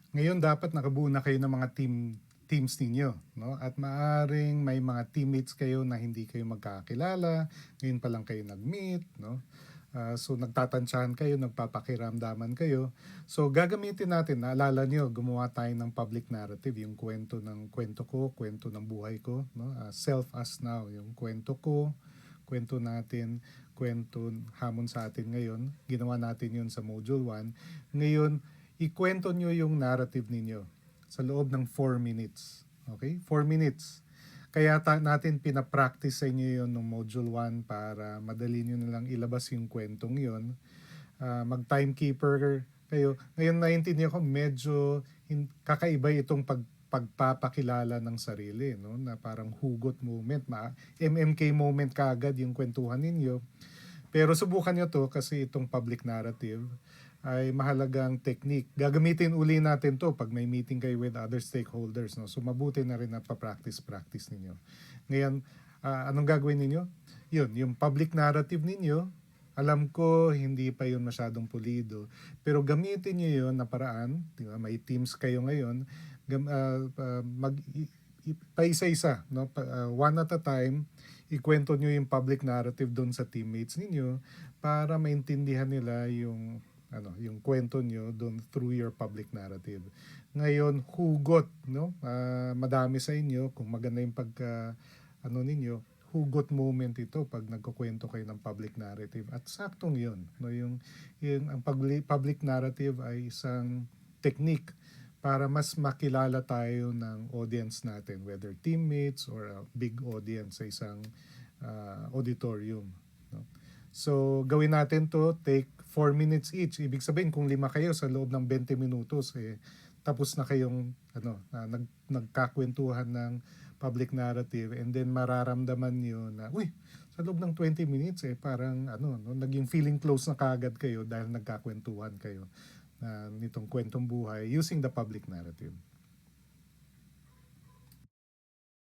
Ngayon dapat nakabuo na kayo ng mga teams ninyo, no? At maaring may mga teammates kayo na hindi kayo magkakilala, ngayon pa lang kayo nag-meet, no? So nagtatantsahan kayo, nagpapakiramdaman kayo. So gagamitin natin, naalala nyo, gumawa tayo ng public narrative, yung kwento ko, kwento ng buhay ko, no? Self as now, yung kwento ko, kwento natin, kwento hamon sa atin ngayon. Ginawa natin yun sa Module 1. Ngayon, ikwento nyo yung narrative ninyo sa loob ng 4 minutes. Okay? 4 minutes. Kaya natin pinapractice sa inyo yun ng Module 1 para madali nyo nalang ilabas yung kwentong yun. Mag-timekeeper kayo. Ngayon naiintindihan ko medyo kakaiba itong pagpapakilala ng sarili, no? Na parang hugot moment, MMK moment kaagad yung kwentuhan ninyo. Pero subukan nyo to kasi itong public narrative ay mahalagang technique. Gagamitin uli natin to pag may meeting kayo with other stakeholders. No? So mabuti na rin na pa-practice ninyo. Ngayon, anong gagawin ninyo? Yun, yung public narrative ninyo, alam ko hindi pa yun masyadong pulido. Pero gamitin nyo yun na paraan. Diba? May teams kayo ngayon. Paisa-isa, no? One at a time, ikwento nyo yung public narrative doon sa teammates ninyo para maintindihan nila yung kwento nyo doon through your public narrative. Ngayon, hugot, no? Madami sa inyo, kung maganda yung ninyo, hugot moment ito pag nagkukwento kayo ng public narrative. At saktong yun, no? Ang public narrative ay isang technique para mas makilala tayo ng audience natin, whether teammates or a big audience sa isang auditorium. No? So, gawin natin to, take 4 minutes each. Ibig sabihin, kung 5 kayo sa loob ng 20 minutos, tapos na kayong nagkakwentuhan ng public narrative, and then mararamdaman nyo na, sa loob ng 20 minutes, parang naging feeling close na kaagad kayo dahil nagkakwentuhan kayo nitong kwentong buhay using the public narrative.